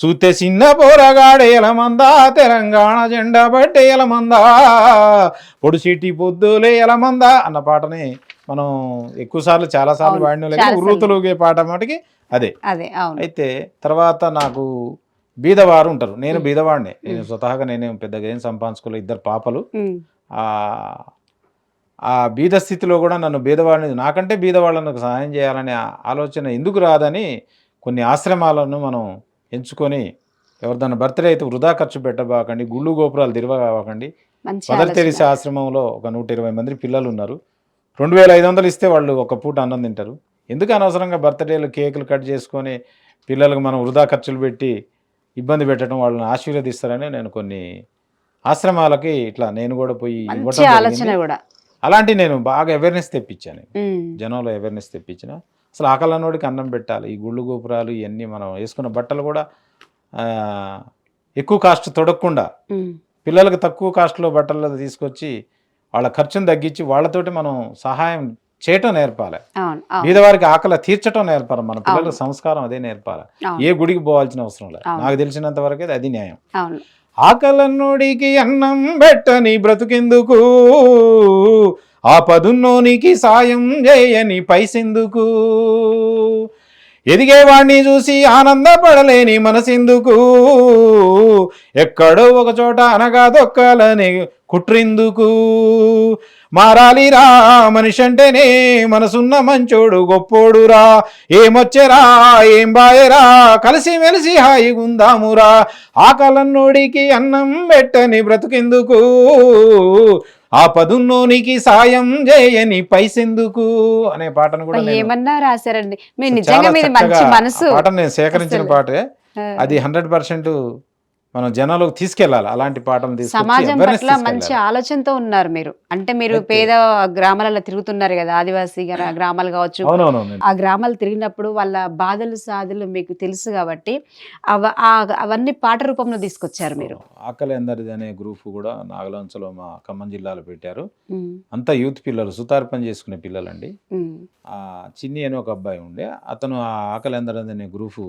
Speaker 2: చూస్తే చిన్న పోరగాడే ఎలమందా, తెలంగాణ జెండా పట్టే ఎలమందా, పొడిచేటి పొద్దులే ఎలమందా అన్న పాటని మనం ఎక్కువ సార్లు చాలా సార్లు పాడిన ఉర్రూతలోగే పాట మాటకి అదే. అయితే తర్వాత నాకు బీదవారు ఉంటారు. నేను బీదవాడిని, నేను స్వతహాగా నేనేం పెద్దగా ఏం సంపాదించుకోలేదు, 2 పాపలు. ఆ ఆ బీద స్థితిలో కూడా నన్ను బీదవాడిని, నాకంటే బీదవాళ్ళకు సహాయం చేయాలనే ఆలోచన ఎందుకు రాదని కొన్ని ఆశ్రమాలను మనం ఎంచుకొని, ఎవరిదైనా బర్త్డే అయితే వృధా ఖర్చు పెట్టబాకండి, గుళ్ళు గోపురాలు తిరగబాకండి.
Speaker 1: మంచి
Speaker 2: మదర్
Speaker 1: ఆలోచన.
Speaker 2: తెరీసా ఆశ్రమంలో ఒక 120 మంది పిల్లలు ఉన్నారు. 2500 ఇస్తే వాళ్ళు ఒక పూట అన్నం తింటారు. ఎందుకు అనవసరంగా బర్త్డేలు కేకులు కట్ చేసుకొని పిల్లలకు మనం వృధా ఖర్చులు పెట్టి ఇబ్బంది పెట్టడం, వాళ్ళని ఆశీర్వదిస్తారని నేను కొన్ని ఆశ్రమాలకి ఇట్లా నేను కూడా పోయి ఇవ్వటం
Speaker 1: మంచి ఆలోచన
Speaker 2: జరిగింది.
Speaker 1: కూడా.
Speaker 2: అలాంటి నేను బాగా అవేర్నెస్ తెప్పించాను,
Speaker 1: ఉమ్.
Speaker 2: జనంలో అవేర్నెస్ తెప్పించిన. అసలు ఆకలన్నోడికి అన్నం పెట్టాలి. ఈ గుళ్ళు గోపురాలు ఇవన్నీ మనం వేసుకున్న బట్టలు కూడా ఆ, ఎక్కువ కాస్ట్ తొడగకుండా
Speaker 1: ఉమ్.
Speaker 2: పిల్లలకు తక్కువ కాస్ట్లో బట్టలు తీసుకొచ్చి వాళ్ళ ఖర్చును తగ్గించి వాళ్ళతోటి మనం సహాయం చేయటం నేర్పాలి.
Speaker 1: అవును, అవును,
Speaker 2: బీదవారికి ఆకలి తీర్చటం నేర్పాలి. మన పిల్లలకు
Speaker 1: అవును.
Speaker 2: సంస్కారం అదే నేర్పాలి.
Speaker 1: అవును.
Speaker 2: ఏ గుడికి పోవాల్సిన అవసరం లేదు.
Speaker 1: అవును.
Speaker 2: నాకు తెలిసినంత వరకు అది న్యాయం.
Speaker 1: అవును.
Speaker 2: ఆకలన్నోడికి అన్నం పెట్టని బ్రతుకెందుకు, ఆపదున్నోనికి సాయం చేయని పైసెందుకు, ఎదిగేవాణ్ణి చూసి ఆనందపడలేని మనసెందుకు, ఎక్కడో ఒక చోట అనగా దొక్కాలని కుట్రెందుకు, మారాలిరా మనిషి అంటేనే మనసున్న మంచోడు గొప్పోడురా, ఏమొచ్చెరా ఏం బాయరా కలిసి మెలిసి హాయిగుందామురా, ఆకలన్నోడికి అన్నం పెట్టని బ్రతుకెందుకు, ఆపదున్నోనికి సాయం చేయని పైసెందుకు అనే పాటను కూడా నేను
Speaker 1: ఏమన్నా రాశారండి మీరు,
Speaker 2: చాలా
Speaker 1: నిజంగా మీది మంచి
Speaker 2: చక్కగా
Speaker 1: మనసు.
Speaker 2: ఆ పాటను నేను సేకరించిన
Speaker 1: అసలు.
Speaker 2: పాటే.
Speaker 1: ఆ.
Speaker 2: అది 100% మనం జనాలకు తీసుకెళ్ళాలి. అలాంటి పాటను తీసుకొచ్చి
Speaker 1: సమాజం
Speaker 2: అవేర్నెస్
Speaker 1: పట్ల మంచి
Speaker 2: తీసుకెళ్ళాలి.
Speaker 1: ఆలోచనతో ఉన్నారు మీరు. అంటే మీరు
Speaker 2: అయితే
Speaker 1: పేద గ్రామాలలో తిరుగుతున్నారు కదా, ఆదివాసీ గ్రామాలు కావచ్చు.
Speaker 2: అవునవును.
Speaker 1: ఆ గ్రామాలు తిరిగినప్పుడు వాళ్ళ బాధలు సాధలు మీకు తెలుసు కాబట్టి అవన్నీ పాట రూపంలో తీసుకొచ్చారు మీరు.
Speaker 2: ఆకలి అందరిది అనే గ్రూప్ కూడా నాగలంచలో మా ఖమ్మం జిల్లాలో పెట్టారు.
Speaker 1: ఉమ్.
Speaker 2: అంతా యూత్ పిల్లలు, సుతార్ పని చేసుకునే పిల్లలండి.
Speaker 1: ఉమ్.
Speaker 2: ఆ చిన్ని అని ఒక అబ్బాయి ఉండే, అతను ఆ ఆకలి అందరిది అనే గ్రూప్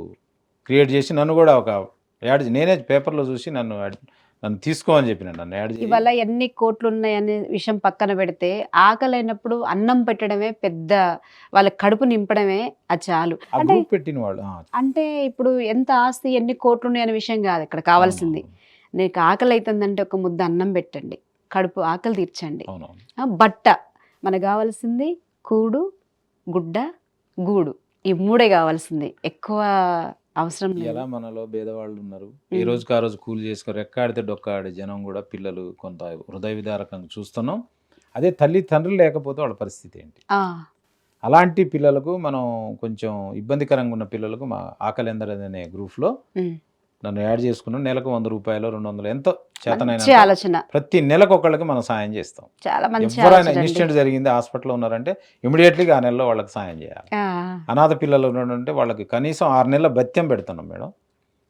Speaker 2: క్రియేట్ చేసి నన్ను కూడా ఒక యాడ్ నేనే పేపర్లో చూసి నన్ను తీసుకో అని చెప్పిన, నన్ను యాడ్ చేసి.
Speaker 1: ఇవాళ ఎన్ని కోట్లు ఉన్నాయనే విషయం పక్కన పెడితే ఆకలైనప్పుడు అన్నం పెట్టడమే పెద్ద, వాళ్ళ కడుపు నింపడమే అది చాలు.
Speaker 2: ఆ
Speaker 1: అంటే
Speaker 2: గ్రూప్ పెట్టిన వాళ్ళు
Speaker 1: అంటే ఇప్పుడు ఎంత ఆస్తి ఎన్ని కోట్లు ఉన్నాయనే విషయం కాదు ఇక్కడ కావాల్సింది. నీకు ఆకలి అవుతుందంటే ఒక ముద్ద అన్నం పెట్టండి, కడుపు ఆకలి తీర్చండి.
Speaker 2: అవునవును.
Speaker 1: బట్ట మనకు కావాల్సింది, కూడు గుడ్డ గూడు, ఈ మూడే కావాల్సింది, ఎక్కువ అవసరం లేదు.
Speaker 2: ఎలా మనలో భేదవాళ్ళు ఉన్నారు, ఏ రోజుకి ఆ రోజు కూలి చేసుకొని రెక్కాడితే డొక్కాడే జనం కూడా పిల్లలు కొంత హృదయ విదారకంగా చూస్తున్నాం. అదే తల్లిదండ్రులు లేకపోతే వాళ్ళ పరిస్థితి ఏంటి?
Speaker 1: ఆ.
Speaker 2: అలాంటి పిల్లలకు మనం కొంచెం ఇబ్బందికరంగా ఉన్న పిల్లలకు మా ఆకలి ఎందరనే గ్రూప్లో
Speaker 1: ఉమ్.
Speaker 2: నన్ను యాడ్ చేసుకున్నాను. నెలకు 100 రూపాయలు 200 ఎంతో
Speaker 1: మంచి
Speaker 2: చేతనైనా
Speaker 1: ఆలోచన,
Speaker 2: ప్రతి నెలకు ఒకళ్ళకి మనం సాయం చేస్తాం.
Speaker 1: చాలా మంచి
Speaker 2: ఎవరైనా
Speaker 1: ఆలోచన అండి.
Speaker 2: ఇన్సిడెంట్ జరిగింది, హాస్పిటల్లో ఉన్నారంటే ఇమీడియట్లీగా ఆ నెలలో వాళ్ళకి సాయం చేయాలి.
Speaker 1: ఆ.
Speaker 2: అనాథ పిల్లలు ఉన్నారంటే వాళ్ళకి కనీసం 6 నెలల భత్యం పెడుతున్నాం మేడం.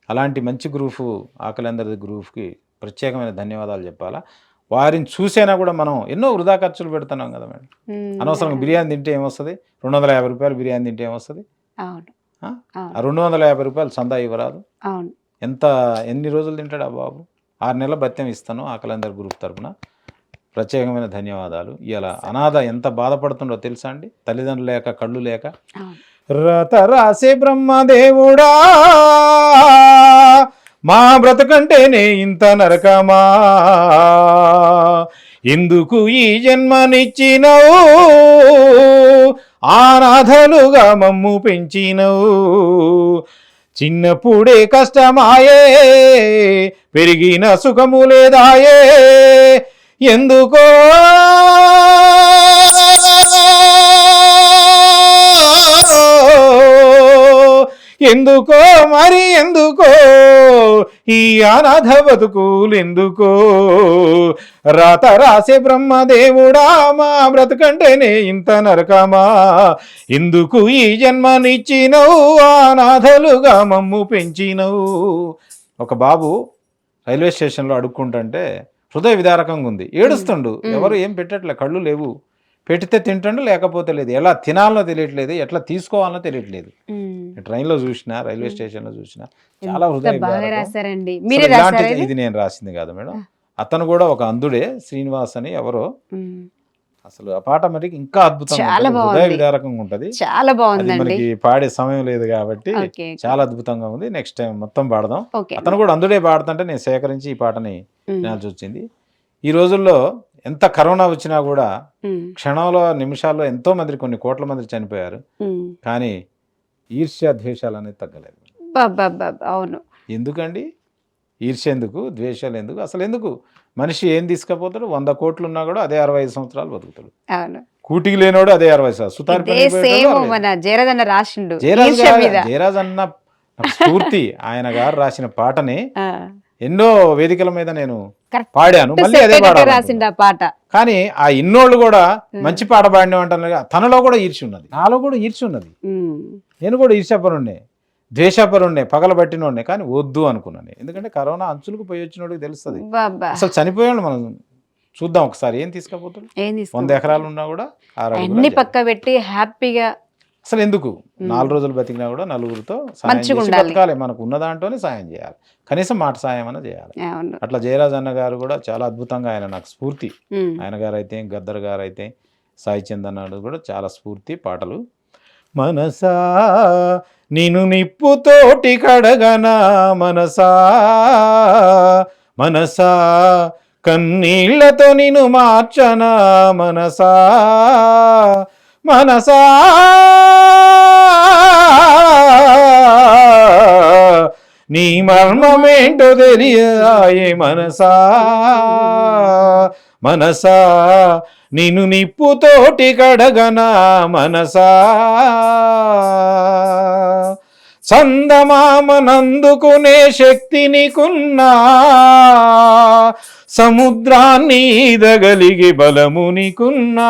Speaker 2: అలాంటి మంచి గ్రూపు ఆకలి అందరి గ్రూప్కి ప్రత్యేకమైన ధన్యవాదాలు చెప్పాలా. వారిని చూసైనా కూడా మనం ఎన్నో వృధా ఖర్చులు పెడుతున్నాం కదా మేడం. అనవసరంగా బిర్యానీ తింటే ఏమొస్తుంది, 250 రూపాయలు బిర్యానీ తింటే ఏమొస్తుంది?
Speaker 1: అవును,
Speaker 2: ఆ
Speaker 1: అవును,
Speaker 2: 250 రూపాయలు చందా ఇవ్వరాదు.
Speaker 1: అవును.
Speaker 2: ఎన్ని రోజులు తింటాడు ఆ బాబు? 6 నెలల భత్యం ఇస్తాను ఆకలందరి గ్రూప్ తరపున. ప్రత్యేకమైన ధన్యవాదాలు. ఇలా అనాథ ఎంత బాధపడుతుండో తెలుసా అండి, తల్లిదండ్రులు లేక కళ్ళు లేక.
Speaker 1: అవును.
Speaker 2: రత రాసే బ్రహ్మదేవుడా మా బ్రతకంటేనే ఇంత నరకమా, ఎందుకు ఈ జన్మనిచ్చినవు, అనాథలుగా మమ్ము పెంచినవు, చిన్నప్పుడే కష్టమాయే పెరిగిన సుఖము లేదాయే, ఎందుకో ఎందుకో మరి ఎందుకో ఈ అనాథ బతుకులెందుకో, రాత రాసే బ్రహ్మదేవుడా మా బ్రతకంటేనే ఇంత నరకమా, ఎందుకు ఈ జన్మనిచ్చినవు, అనాథలుగా మమ్ము పెంచినవు. ఒక బాబు రైల్వే స్టేషన్లో అడుక్కుంటుంటే హృదయ విదారకంగా ఉంది, ఏడుస్తుండు. ఎవరు ఏం పెట్టట్లే, కళ్ళు లేవు. పెడితే తింటుండు, లేకపోతే లేదు. ఎలా తినాలనో తెలియట్లేదు, ఎట్లా తీసుకోవాలనో తెలియట్లేదు. ట్రైన్లో చూసినా, రైల్వే స్టేషన్లో చూసినా చాలా హృదయ
Speaker 1: బాగా రాశారండి.
Speaker 2: విదారకం.
Speaker 1: మీరే
Speaker 2: అసలు ఇలాంటి
Speaker 1: రాశారా ఇది?
Speaker 2: ఇది నేను రాసింది కాదు మేడం. అతను కూడా ఒక అంధుడే, శ్రీనివాస్ అని ఎవరో. అసలు ఆ పాట మరి ఇంకా అద్భుతంగా
Speaker 1: చాలా
Speaker 2: ఉంటది, హృదయ
Speaker 1: బాగుంది.
Speaker 2: విదారకంగా ఉంటది.
Speaker 1: చాలా
Speaker 2: అది
Speaker 1: బాగుందండి.
Speaker 2: మనకి పాడే సమయం లేదు కాబట్టి
Speaker 1: ఓకే.
Speaker 2: చాలా అద్భుతంగా ఉంది. నెక్స్ట్ టైం మొత్తం పాడదాం.
Speaker 1: ఓకే.
Speaker 2: అతను కూడా అందుడే పాడుతుంటే నేను సేకరించి ఈ పాటని
Speaker 1: ఉమ్,
Speaker 2: వినాల్సి వచ్చింది. ఈ రోజుల్లో ఎంత కరోనా వచ్చినా కూడా
Speaker 1: ఉమ్,
Speaker 2: క్షణంలో నిమిషాల్లో ఎంతో మంది, కొన్ని కోట్ల మంది చనిపోయారు.
Speaker 1: ఉమ్.
Speaker 2: కానీ ఈర్ష్య ద్వేషాలు అనేది తగ్గలేదు.
Speaker 1: అవును.
Speaker 2: ఎందుకండి? ఈర్ష్య ఎందుకు, ద్వేషాలు ఎందుకు, అసలు ఎందుకు? మనిషి ఏం తీసుకపోతాడు? 100 కోట్లు ఉన్నా కూడా అదే 65 సంవత్సరాలు బతుకుతాడు.
Speaker 1: అవును.
Speaker 2: కూటికి లేనోడు అదే 60 సంవత్సరాలు. సుతారి
Speaker 1: ఇదే
Speaker 2: పనికి పోయేటోడు
Speaker 1: సేమ్
Speaker 2: 60.
Speaker 1: మన జయరాజన్న రాసిండు
Speaker 2: జయరాజ్
Speaker 1: ఈర్ష్య మీద.
Speaker 2: జయరాజ్ అన్న నాకు స్ఫూర్తి. ఆయన గారు రాసిన పాటని
Speaker 1: ఆ,
Speaker 2: ఎన్నో వేదికల మీద నేను
Speaker 1: correct
Speaker 2: పాడాను. మళ్ళీ అదే
Speaker 1: చెప్పేటట్టు
Speaker 2: పాడాను.
Speaker 1: రాసిండు ఆ పాట.
Speaker 2: కానీ ఆ ఇన్నోళ్ళు కూడా మంచి పాట పాడిన అంటారు. తనలో కూడా ఈర్ష్య ఉన్నది, నాలో కూడా ఈర్ష్య ఉన్నది.
Speaker 1: ఉమ్,
Speaker 2: నేను కూడా ఈర్ష్యాపరుణ్ణే, ద్వేషాపరుణ్ణే, పగలబట్టినోడ్నే. కానీ వద్దు అనుకున్నాను. ఎందుకంటే కరోనా అంచులకు పోయి వచ్చినోడికి తెలుస్తుంది.
Speaker 1: బాబా
Speaker 2: అసలు చనిపోయాడు. మనం చూద్దాం ఒకసారి ఏం తీసుకపోతాడు.
Speaker 1: ఏం
Speaker 2: 100
Speaker 1: తీసుకో
Speaker 2: ఎకరాలు ఉన్నా కూడా 6 అడుగుల
Speaker 1: అన్ని
Speaker 2: జాగా.
Speaker 1: పక్క పెట్టి హ్యాపీగా
Speaker 2: అసలు ఎందుకు 4 రోజులు బతికినా కూడా నలుగురితో సాయం
Speaker 1: మంచిగా
Speaker 2: చేసి
Speaker 1: ఉండాలి.
Speaker 2: బతకాలి. మనకు ఉన్న దాంట్లోనే సాయం చేయాలి. కనీసం మాట సాయం అన్న చేయాలి.
Speaker 1: అవును.
Speaker 2: అట్లా జయరాజ్ అన్న గారు కూడా చాలా అద్భుతంగా, ఆయన నాకు స్ఫూర్తి.
Speaker 1: ఉమ్,
Speaker 2: ఆయన గారు అయితే, గద్దర్ గారు అయితే, సాయి చందన్ కూడా చాలా స్ఫూర్తి పాటలు. మనసా నిన్ను నిప్పుతోటి కడగనా మనసా, మనసా కన్నీళ్లతో నిన్ను మార్చనా మనసా, మనసా నీ మర్మమేంటో తెలియదాయే మనసా, మనసా నిన్ను నిప్పుతోటి కడగనా మనసా, చందమామనందుకునే శక్తి నీకున్నా, సముద్రాన్ని ఈదగలిగే బలము నీకున్నా,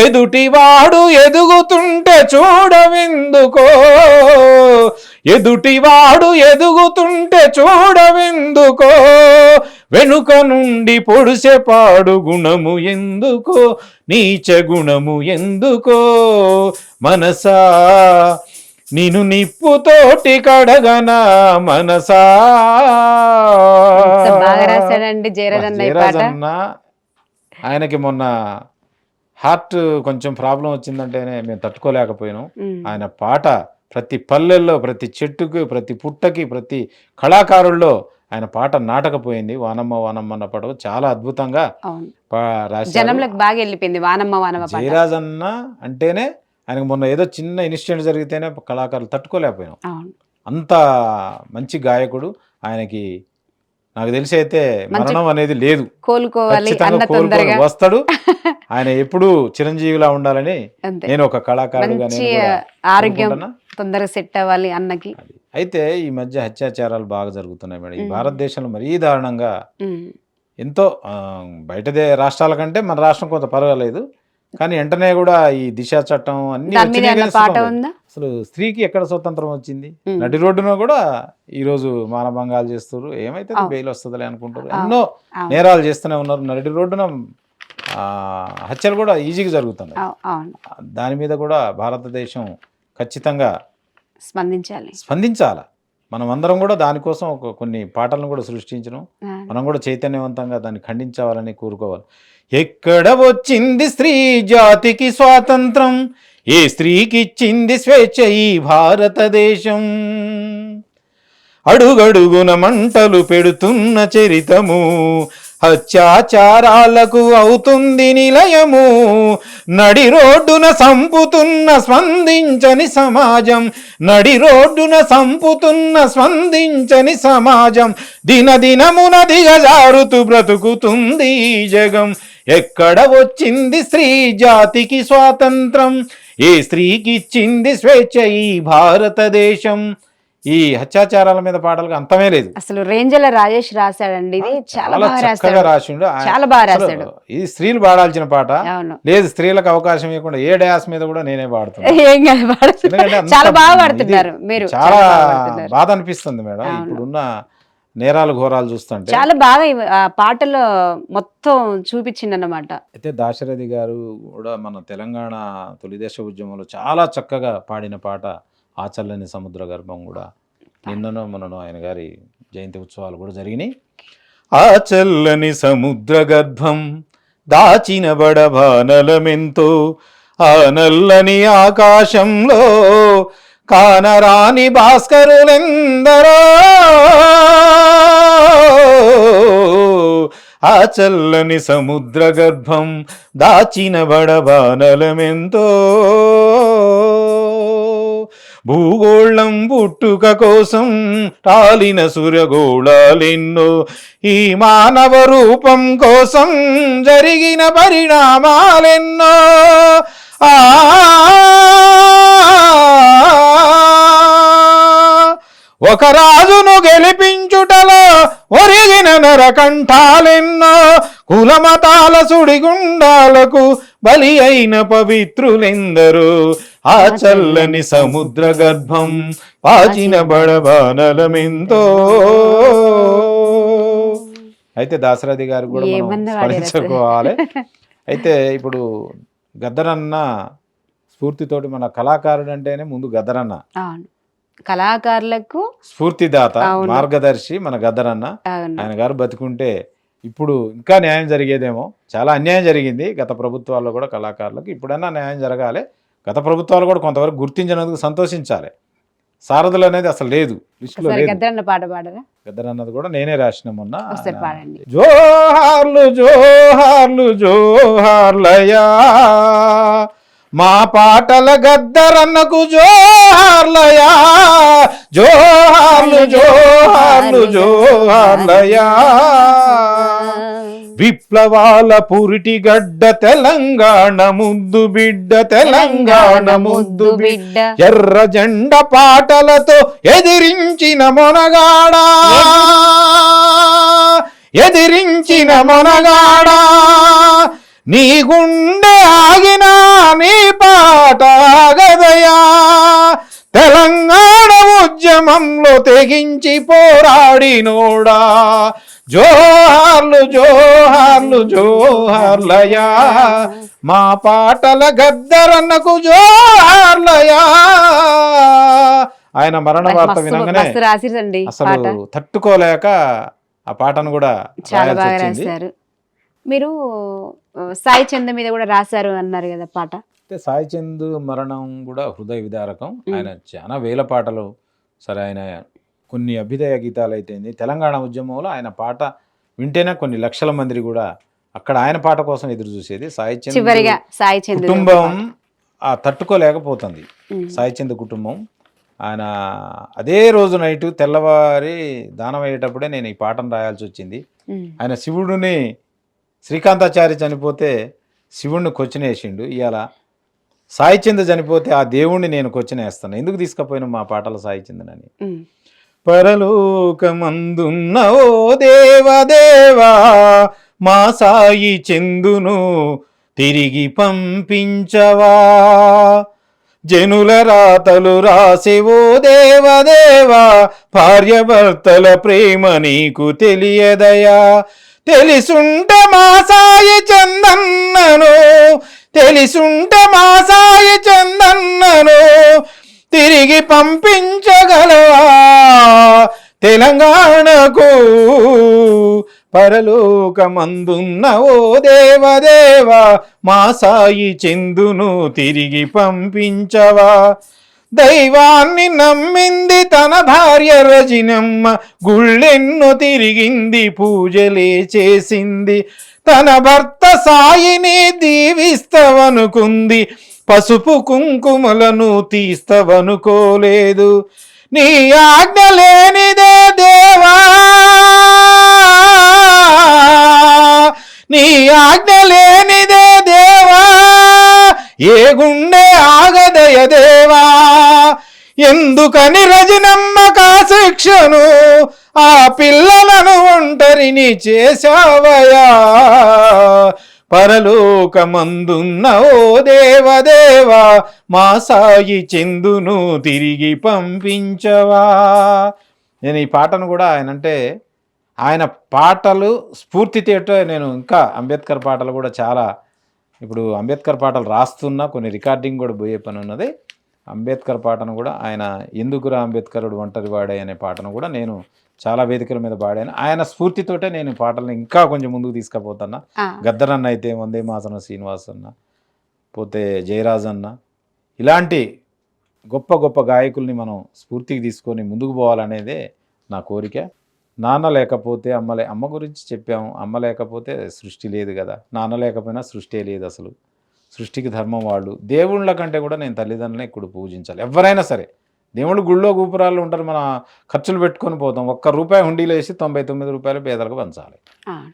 Speaker 2: ఎదుటివాడు ఎదుగుతుంటే చూడవెందుకో, ఎదుటివాడు ఎదుగుతుంటే చూడవెందుకో, వెనుక నుండి పొడిసే పాడు గుణము ఎందుకో, నీచ గుణము ఎందుకో, మనసా నిన్ను నిప్పుతోటి కడగనా మనసా.
Speaker 1: ఎంత బాగా రాశాడండి జయరాజన్న ఈ పాట.
Speaker 2: జయరాజ్ అన్న, ఆయనకి మొన్న హార్ట్ కొంచెం ప్రాబ్లం వచ్చిందంటేనే మేము తట్టుకోలేకపోయినాం.
Speaker 1: ఉమ్,
Speaker 2: ఆయన పాట ప్రతి పల్లెల్లో, ప్రతి చెట్టుకి, ప్రతి పుట్టకి, ప్రతి కళాకారుల్లో ఆయన పాట నాటకపోయింది. వానమ్మ వానమ్మ అన్న పాట చాలా అద్భుతంగా
Speaker 1: అవును.
Speaker 2: రాశారు.
Speaker 1: జనంలోకి బాగా వెళ్ళిపోయింది వానమ్మ వానమ్మ పాట.
Speaker 2: జయరాజ్ అన్న అంటేనే ఆయనకు మొన్న ఏదో చిన్న ఇన్సిడెంట్ జరిగితేనే కళాకారులు తట్టుకోలేకపోయినాం.
Speaker 1: అవును.
Speaker 2: అంత మంచి గాయకుడు. ఆయనకి నాకు తెలిసి అయితే మరణం అనేది లేదు.
Speaker 1: కోలుకోవాలి
Speaker 2: ఖచ్చితంగా
Speaker 1: అన్న
Speaker 2: కోలుకొని
Speaker 1: తొందరగా
Speaker 2: వస్తాడు. ఆయన ఎప్పుడూ చిరంజీవిలా ఉండాలని
Speaker 1: అంతే.
Speaker 2: నేను ఒక కళాకారుడుగా
Speaker 1: మంచి
Speaker 2: నేను కూడా
Speaker 1: ఆరోగ్యం
Speaker 2: కోరుకుంటున్నా.
Speaker 1: తొందరగా సెట్ అవ్వాలి అన్నకి.
Speaker 2: అయితే ఈ మధ్య హత్యాచారాలు బాగా జరుగుతున్నాయి మేడం. ఈ
Speaker 1: ఉమ్.
Speaker 2: భారతదేశంలో మరీ దారుణంగా
Speaker 1: ఉమ్,
Speaker 2: ఎంతో బయట రాష్ట్రాల కంటే మన రాష్ట్రం కొంత పర్వాలేదు. కానీ వెంటనే కూడా ఈ దిశ చట్టం అన్ని
Speaker 1: దాని మీద
Speaker 2: వచ్చినాయి
Speaker 1: ఏమన్నా
Speaker 2: కానీ
Speaker 1: పాట
Speaker 2: సుఖం లేదు.
Speaker 1: ఉందా?
Speaker 2: అసలు స్త్రీకి ఎక్కడ స్వతంత్రం వచ్చింది?
Speaker 1: ఉమ్.
Speaker 2: నడి రోడ్డున కూడా ఈరోజు మానభంగాలు చేస్తారు. ఏమైతే
Speaker 1: అవును.
Speaker 2: బెయిల్ వస్తుందిలే అనుకుంటారు.
Speaker 1: అవును.
Speaker 2: ఎన్నో
Speaker 1: అవును.
Speaker 2: నేరాలు చేస్తూనే ఉన్నారు. నడి రోడ్డున హత్యలు కూడా ఈజీగా జరుగుతున్నాయి.
Speaker 1: అవును.
Speaker 2: దాని మీద కూడా భారతదేశం ఖచ్చితంగా
Speaker 1: స్పందించాలి.
Speaker 2: స్పందించాలి. మనం అందరం కూడా దానికోసం కొన్ని పాటలను కూడా సృష్టించడం, మనం కూడా చైతన్యవంతంగా దాన్ని ఖండించాలని కోరుకోవాలి. ఎక్కడ వచ్చింది స్త్రీ జాతికి స్వాతంత్రం, ఏ స్త్రీకి ఇచ్చింది స్వేచ్ఛ ఈ భారతదేశం, అడుగడుగున మంటలు పెడుతున్న చరితము, అత్యాచారాలకు అవుతుంది నిలయము, నడి రోడ్డున సంపుతున్న స్పందించని సమాజం, నడి రోడ్డున సంపుతున్న స్పందించని సమాజం, దినదినమున దిగజారుతూ బ్రతుకుతుంది ఈ జగం. ఎక్కడ వచ్చింది స్త్రీ జాతికి స్వాతంత్రం, ఏ స్త్రీకి ఇచ్చింది స్వేచ్ఛ ఈ భారతదేశం. ఈ హత్యాచారాల మీద పాటలకు అంతమే లేదు.
Speaker 1: అసలు రేంజల రాజేష్ రాశాడండి. ఇది చాలా బాగా
Speaker 2: చక్కగా
Speaker 1: రాశాడు.
Speaker 2: రాసిండు.
Speaker 1: చాలా బాగా రాశాడు.
Speaker 2: ఇది స్త్రీలు పాడాల్సిన పాట.
Speaker 1: అవును.
Speaker 2: లేదు, స్త్రీలకు అవకాశం ఇవ్వకుండా ఏ డ్యాస్ మీద కూడా నేనే పాడుతున్నా.
Speaker 1: ఏం కాదు, పాడుతున్నారు.
Speaker 2: ఎందుకంటే అంత
Speaker 1: చాలా బాగా పాడుతున్నారు మీరు.
Speaker 2: చాలా
Speaker 1: బాగా పాడుతున్నారు.
Speaker 2: బాధ అనిపిస్తుంది మేడం.
Speaker 1: అవును.
Speaker 2: ఇప్పుడున్న నేరాలు ఘోరాలు చూస్తుంటే.
Speaker 1: చాలా బాగా ఆ పాటలో మొత్తం చూపించిందన్నమాట.
Speaker 2: అయితే దాశరథి గారు కూడా మన తెలంగాణ తొలిదేశ ఉద్యమంలో చాలా చక్కగా పాడిన పాట ఆ చల్లని సముద్ర గర్భం కూడా. నిన్ననో మొన్ననో ఆయన గారి జయంతి ఉత్సవాలు కూడా జరిగినాయి. ఆ చల్లని సముద్ర గర్భం దాచిన బడబానలమెంతో ఆ నల్లని ఆకాశంలో కానరాని భాస్కరులెందరో ఆ చల్లని సముద్ర గర్భం దాచిన బడబానలమెంతో భూగోళం పుట్టుక కోసం టాలిన సురగోళాలెన్నో ఈ మానవ రూపం కోసం జరిగిన పరిణామాలెన్నో ఆ ఒక రాజును గెలిపించుటలో ఒరిగిన నరకంఠాలెన్నో కులమతాల సుడిగుండాలకు బలి అయిన పవిత్రులెందరూ ఆ చల్లని సముద్ర గర్భం పాచిన బడబానలమెంతో. అయితే దాశరథి గారు కూడా మనం
Speaker 1: ఏమన్నా వాడారు అసలు.
Speaker 2: స్మరించుకోవాలి. అయితే ఇప్పుడు గద్దరన్న స్ఫూర్తితోటి మన కళాకారుడు అంటేనే ముందు గద్దరన్న
Speaker 1: అవును, కళాకారులకు
Speaker 2: స్ఫూర్తిదాత,
Speaker 1: అవును.
Speaker 2: మార్గదర్శి మన గద్దరన్న.
Speaker 1: అవును.
Speaker 2: ఆయన గారు బతుకుంటే ఇప్పుడు ఇంకా న్యాయం జరిగేదేమో. చాలా అన్యాయం జరిగింది గత ప్రభుత్వాల్లో కూడా కళాకారులకు. ఇప్పుడన్నా న్యాయం జరగాలి. గత ప్రభుత్వాలు కూడా కొంతవరకు గుర్తించినందుకు సంతోషించాలి. సారథులు అనేది అసలు లేదు, లిస్టులో
Speaker 1: సరే
Speaker 2: లేదు.
Speaker 1: గద్దరన్న పాట పాడరా?
Speaker 2: గద్దరన్నది కూడా నేనే రాసిన మొన్న.
Speaker 1: ఒకసారి పాడండి.
Speaker 2: జోహార్లు జోహార్లు జోహార్లయా మా పాటల గద్దరన్నకు జోహార్లయా, జోహార్లు జోహార్లు జోహార్లయా. విప్లవాల పురిటి గడ్డ తెలంగాణ ముద్దు బిడ్డ, తెలంగాణ ముద్దు బిడ్డ. ఎర్ర జెండ పాటలతో ఎదిరించిన మొనగాడా, ఎదిరించిన మొనగాడా. నీ గుండె ఆగినా నీ పాట ఆగదయా, తెలంగాణ ఉద్యమంలో తెగించి పోరాడినోడా. జోహార్లు జోహార్లు జోహార్లయా మా పాటల గద్దరన్నకు జోహార్లయా. ఆయన మరణ వార్త వినగానే
Speaker 1: మస్తు రాసిరండి
Speaker 2: అసలు
Speaker 1: పాట,
Speaker 2: తట్టుకోలేక ఆ పాటను కూడా
Speaker 1: చాలా
Speaker 2: రాయాల్సి
Speaker 1: బాగా
Speaker 2: వచ్చింది.
Speaker 1: రాశారు. మీరు సాయి చంద మీద కూడా రాశారు అన్నారు కదా పాట.
Speaker 2: అయితే సాయి చంద్ మరణం కూడా హృదయ విదారకం. ఆయన చాలా వేల పాటలు, సరే ఆయన కొన్ని అభ్యుదయ గీతాలు అయితేంది, తెలంగాణ ఉద్యమంలో ఆయన పాట వింటేనే కొన్ని లక్షల మంది కూడా అక్కడ ఆయన పాట కోసం ఎదురు చూసేది. సాయి చంద్
Speaker 1: చివరిగా సాయి చంద్
Speaker 2: కుటుంబం ఆ తట్టుకోలేకపోతుంది. సాయి చంద్ కుటుంబం ఆయన అదే రోజు నైటు తెల్లవారి దానం అయ్యేటప్పుడే నేను ఈ పాటను రాయాల్సి వచ్చింది. ఆయన శివుడిని, శ్రీకాంతాచారి చనిపోతే శివుడిని కొచ్చినేసిండు. ఇవాళ సాయి చంద్ చనిపోతే ఆ దేవుణ్ణి నేను కొచ్చినేస్తాను. ఎందుకు తీసుకపోయినా మా పాటల సాయి చంద్రని. పరలోకమందున్న ఓ దేవదేవా మా సాయి చందును తిరిగి పంపించవా, జనుల రాతలు రాసేవో దేవదేవా భార్యభర్తల ప్రేమ నీకు తెలియదయా. తెలిసుంటే మా సాయి చందన్నను, తెలిసుంటే మా సాయి చందన్నను తిరిగి పంపించగలవా తెలంగాణకు. పరలోకమందున్న ఓ దేవదేవా మా సాయి చందును తిరిగి పంపించవా. దైవాన్ని నమ్మింది తన భార్య రజినమ్మ, గుళ్ళెన్నో తిరిగింది పూజలే చేసింది. తన భర్త సాయిని దీవిస్తవనుకుంది, పసుపు కుంకుమలను తీస్తవనుకోలేదు. నీ ఆజ్ఞ లేనిదే దేవా, నీ ఆజ్ఞ లేనిదే దేవా, ఏ గుండె ఆగదయ దేవా. ఎందుకని రజనమ్మకా శిక్షను ఆ పిల్లలను ఒంటరిని చేశావయా. పరలోకమందున్న ఓ దేవదేవా మా సాయి చందును తిరిగి పంపించవా. నేను ఈ పాటను కూడా ఆయన పాటలు స్ఫూర్తితో నేను ఇంకా అంబేద్కర్ పాటలు కూడా చాలా, ఇప్పుడు అంబేద్కర్ పాటలు రాస్తున్నా, కొన్ని రికార్డింగ్ కూడా పోయే పని ఉన్నది. అంబేద్కర్ పాటను కూడా ఆయన ఎందుకురా అంబేద్కరుడు ఒంటరివాడే అనే పాటను కూడా నేను చాలా వేదికల మీద పాడాను. ఆయన స్ఫూర్తితోటే నేను ఈ పాటలను ఇంకా కొంచెం ముందుకు తీసుకుపోతున్నా.
Speaker 1: ఆ,
Speaker 2: గద్దరన్న అయితే వందే మాతరం శ్రీనివాస్ అన్న, పోతే జయరాజ్ అన్న, ఇలాంటి గొప్ప గొప్ప గాయకుల్ని మనం స్ఫూర్తికి తీసుకొని ముందుకు పోవాలనేదే నా కోరిక. నాన్న లేకపోతే అమ్మ గురించి చెప్పాము. అమ్మ లేకపోతే సృష్టి లేదు కదా, నాన్న లేకపోయినా సృష్టి లేదు అసలు. సృష్టికి ధర్మం వాళ్ళు. దేవుళ్ళ కంటే కూడా నేను తల్లిదండ్రులనే ఇప్పుడు పూజించాలి. ఎవరైనా సరే, దేవుళ్ళు గుళ్ళో గోపురాల్లో ఉంటారు, మన ఖర్చులు పెట్టుకొని పోతాం. ₹1 హుండీలో వేసి ₹99 పేదలకు పంచాలి.
Speaker 1: ఆ.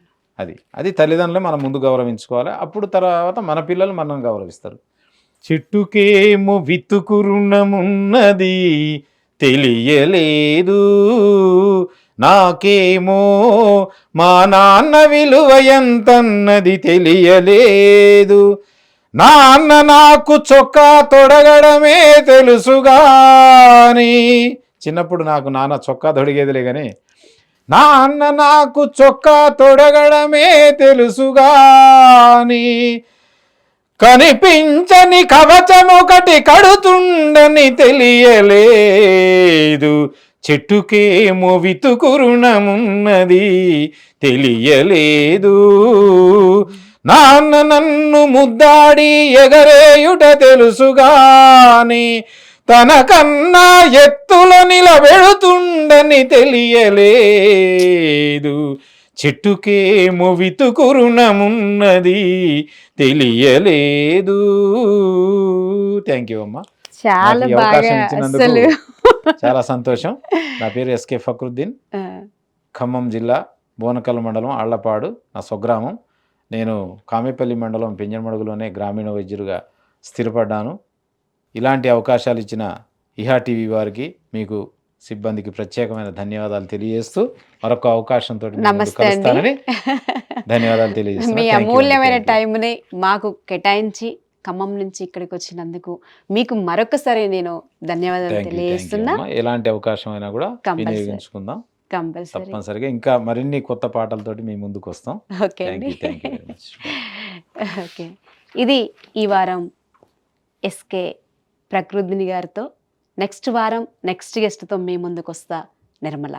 Speaker 2: అది తల్లిదండ్రులే మనం ముందు గౌరవించుకోవాలి. అప్పుడు తర్వాత మన పిల్లలు మనం గౌరవిస్తారు. చెట్టుకేమో విత్తుకు రుణమున్నది తెలియలేదు, నాకేమో మా నాన్న విలువ ఎంతన్నది తెలియలేదు. నాన్న నాకు చొక్కా తొడగడమే తెలుసుగాని, చిన్నప్పుడు నాకు నాన్న చొక్కా తొడిగేదిలే కానీ, నాన్న నాకు చొక్కా తొడగడమే తెలుసుగాని, కనిపించని కవచమొకటి కడుతుండని తెలియలేదు. చెట్టుకేమో వితుకు రుణమున్నది తెలియలేదు. నాన్న నన్ను ముద్దాడి ఎగరేయుట తెలుసుగాని, తనకన్నా ఎత్తులో నిలబెడుతుండని తెలియలేదు. చెట్టుకేమో వితుకు రుణమున్నది తెలియలేదు. థ్యాంక్ యూ అమ్మా.
Speaker 1: చాలా
Speaker 2: నాకు ఈ
Speaker 1: బాగా
Speaker 2: అవకాశం ఇచ్చినందుకు
Speaker 1: అసలు
Speaker 2: చాలా సంతోషం. నా పేరు ఎస్కే ఫక్రుద్దీన్,
Speaker 1: ఆ,
Speaker 2: ఖమ్మం జిల్లా బోనకల్ మండలం ఆళ్లపాడు నా స్వగ్రామం. నేను కామేపల్లి మండలం పెంజమడుగులోనే గ్రామీణ వైద్యుడిగా స్థిరపడ్డాను. ఇలాంటి అవకాశాలు ఇచ్చిన ఇహా టీవీ వారికి, మీకు సిబ్బందికి ప్రత్యేకమైన ధన్యవాదాలు తెలియజేస్తూ, మరొక అవకాశంతో
Speaker 1: నమస్తే అండి.
Speaker 2: కలుస్తానని ధన్యవాదాలు తెలియజేస్తున్నాను.
Speaker 1: మీ
Speaker 2: Thank you అండి.
Speaker 1: అమూల్యమైన
Speaker 2: Thank you.
Speaker 1: టైంని మాకు కేటాయించి ఖమ్మం నుంచి ఇక్కడికి వచ్చినందుకు మీకు మరొకసారి నేను ధన్యవాదాలు
Speaker 2: Thank you, thank you
Speaker 1: తెలియజేస్తున్నా.
Speaker 2: అమ్మా. ఎలాంటి అవకాశం అయినా కూడా
Speaker 1: Compulsory.
Speaker 2: వినియోగించుకుందాం
Speaker 1: కంపల్సరీ.
Speaker 2: తప్పనిసరిగా. ఇంకా మరిన్ని కొత్త పాటలతోటి మీ ముందుకు వస్తాం.
Speaker 1: ఓకే
Speaker 2: థ్యాంక్
Speaker 1: అండి.
Speaker 2: You, thank you very much.
Speaker 1: Okay, ఇది ఈ వారం ఎస్కే ప్రకృతిని గారితో. నెక్స్ట్ వారం నెక్స్ట్ గెస్ట్తో మీ ముందుకు వస్తా నిర్మల.